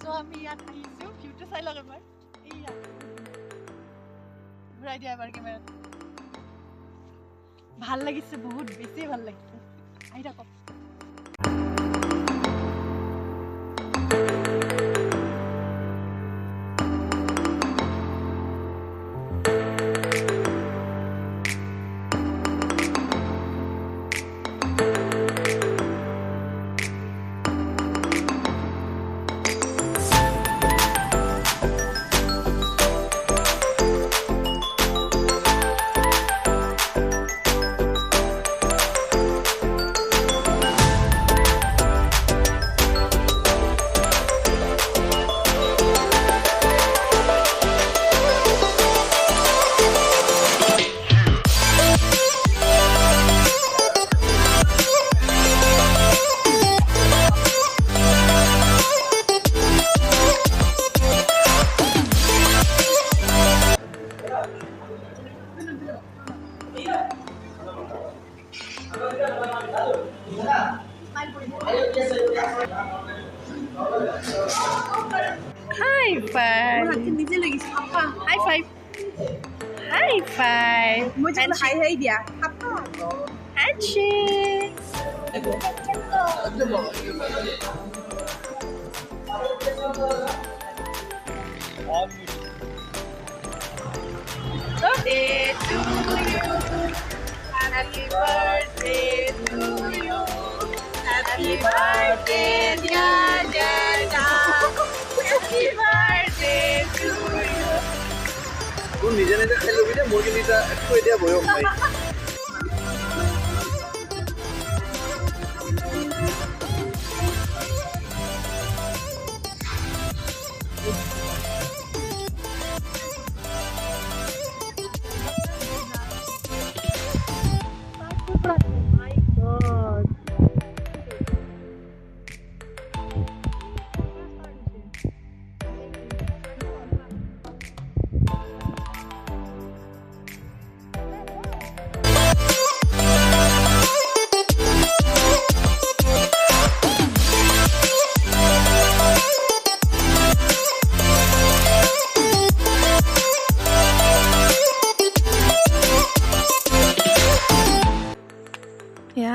So আমি ইয়াত আহিছোঁ ভিউটো চাই লওক এবাৰ এইয়া ঘূৰাই দিয়া এবাৰ কেমেৰাত ভাল লাগিছে বহুত বেছি ভাল লাগিছে আহি থাকক High five. High five. High five. High dia. Handshake. Birthday to you. Happy birthday to you. Happy birthday, dear Jana. Happy birthday to you. Kung nije nije khelo bide murgi nita ekko idea boyo bhai. My God.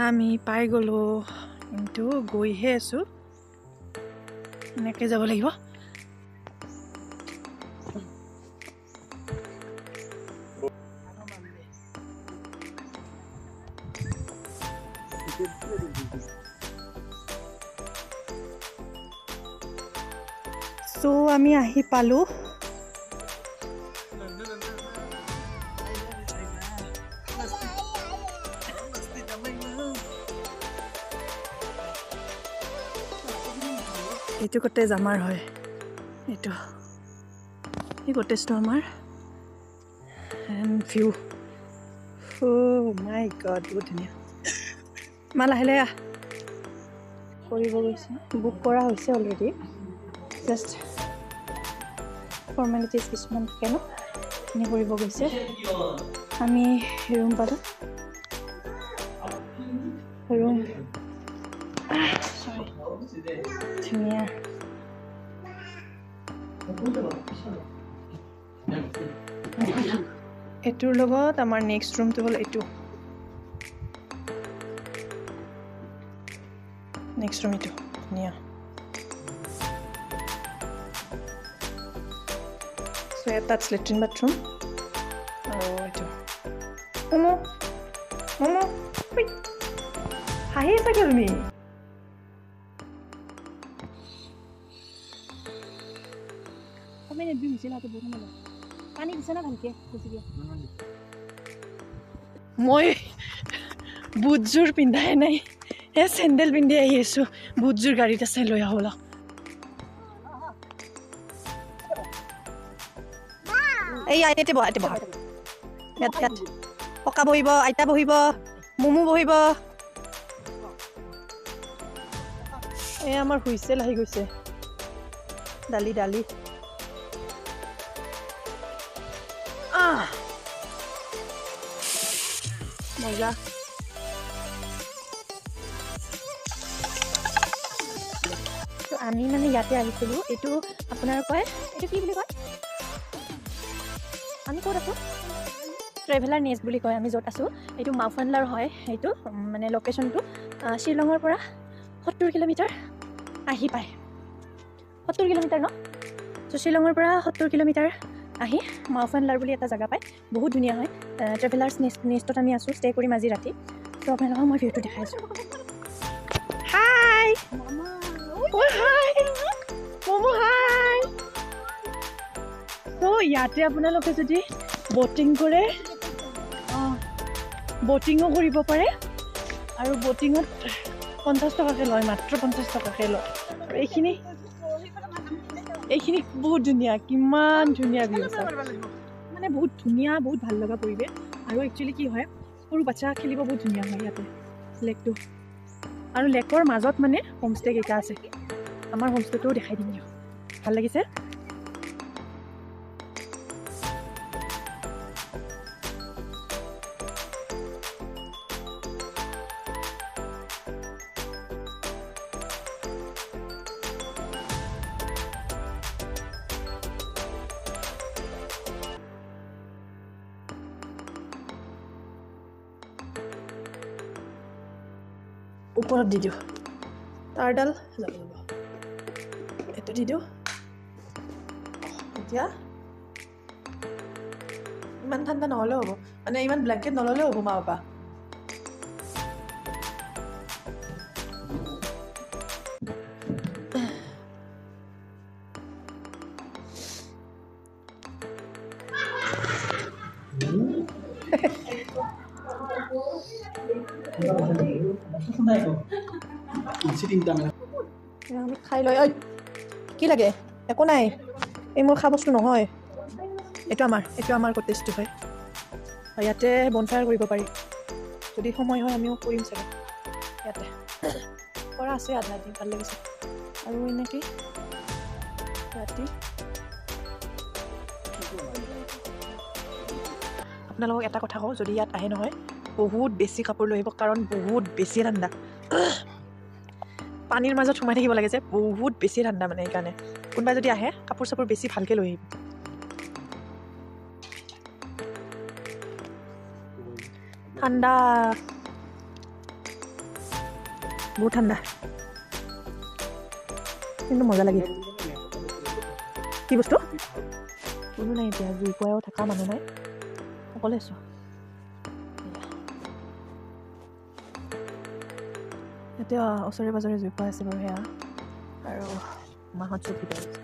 আমি পাই গলো কিন্তু গৈহে আছো এনেকৈ যাব লাগিব so আমি আহি পালো এইটো কটেজ আমাৰ হয় এইটো এই কটেজটো আমাৰ এণ্ড ভিউ মাই গড বহুত ধুনীয়া ইমান লাহে লাহে কৰিব গৈছে বুক কৰা হৈছে অলৰেডি জাষ্ট ফৰ্মেলিটিজ কিছুমান থাকে ন সেইখিনি কৰিব গৈছে আমি ৰুম পালোঁ ৰুম ধুনীয়া এইটোৰ লগত আমাৰ নেক্সট ৰুমটো হ'ল এইটো নেক্সট ৰুম এইটো ধুনীয়া চ' এটাত লেট্ৰিন বাথৰুম আৰু এইটো মমো হাঁহি চাগে তুমি মই বুটযোৰ পিন্ধাই নাই চেণ্ডেল পিন্ধি আহি আছোঁ বুটযোৰ গাড়ীত আছে লৈ আহো ব'লক এই আইতাতে বহা ইয়াত ককা বহিব আইতা বহিব মমো বহিব এই আমাৰ হুইছেল আহি গৈছে ডালি মজা আমি মানে ইয়াতে আহিছিলোঁ। এইটো আপোনাৰ কয়, এইটো কি বুলি কয়? আমি ক'ত আছোঁ? ট্ৰেভেলাৰ নেষ্ট বুলি কয় আমি য'ত আছোঁ। এইটো মাউফানলাৰ হয়। সেইটো মানে লোকেশ্যনটো শ্বিলঙৰ পৰা 70 কিলোমিটাৰ আহি পায়। 70 কিলোমিটাৰ ন? চ' শ্বিলঙৰ পৰা 70 কিলোমিটাৰ আহি মাউফানলাৰ বুলি এটা জেগা পায়। বহুত ধুনীয়া হয়। ট্ৰেভেলাৰ্ছ নেষ্টত আমি আছোঁ, ষ্টে' কৰিম আজি ৰাতি। ত' আপোনালোকক মই ভিউটো দেখাই আছোঁ। হাই হাই মমো হাই। ত' ইয়াতে আপোনালোকে যদি ব'টিং কৰে, ব'টিঙো কৰিব পাৰে। আৰু ব'টিঙত 50 টকাকৈ লয়, মাত্ৰ 50 টকাকৈ লয়। আৰু এইখিনি বহুত ধুনীয়া, কিমান ধুনীয়া ভিউ আছে, মানে বহুত ধুনীয়া, বহুত ভাল লগা পৰিৱেশ। আৰু একচুৱেলি কি হয়, সৰু বাচ্ছা খেলিব বহুত ধুনীয়া হয় ইয়াতে লেকটো। আৰু লেকৰ মাজত মানে হোমষ্টে কেইটা আছে। আমাৰ হোমষ্টেটোও দেখাই দিম দিয়ক, ভাল লাগিছে। ওপৰত দি দিওঁ, তাৰডাল যাব যাব, এইটো দি দিওঁ। এতিয়া ইমান ঠাণ্ডা নহ'লেও হ'ব, মানে ইমান ব্লেংকেট নল'লেও হ'ব মা পাপা। আমি খাই লৈ, ঐ কি লাগে? একো নাই, এই মোৰ খোৱা বস্তু নহয়। এইটো আমাৰ কটেজটো হয়। আৰু ইয়াতে বনফায়াৰ কৰিব পাৰি, যদি সময় হয় আমিও কৰিম চাগে ইয়াতে। কৰা আছে আধা আধি, ভাল লাগিছে। আৰু এনেকৈ ৰাতি আপোনালোকক এটা কথা কওঁ, যদি ইয়াত আহে নহয়, বহুত বেছি কাপোৰ লৈ আহিব, কাৰণ বহুত বেছি ঠাণ্ডা। পানীৰ মাজত সোমাই থাকিব লাগে যে, বহুত বেছি ঠাণ্ডা মানে। সেইকাৰণে কোনোবাই যদি আহে, কাপোৰ চাপোৰ বেছি ভালকৈ লৈ আহিব। ঠাণ্ডা, বহুত ঠাণ্ডা, কিন্তু মজা লাগে। কি বস্তু? কোনো নাই এতিয়া, জুই কুৰাও থকা মানুহ নাই, অকলে আছোঁ। এতিয়া ওচৰে পাঁজৰে জুই কুৰা আছে বাৰু, সেয়া আৰু মাহঁত চব ভিতৰত আছে।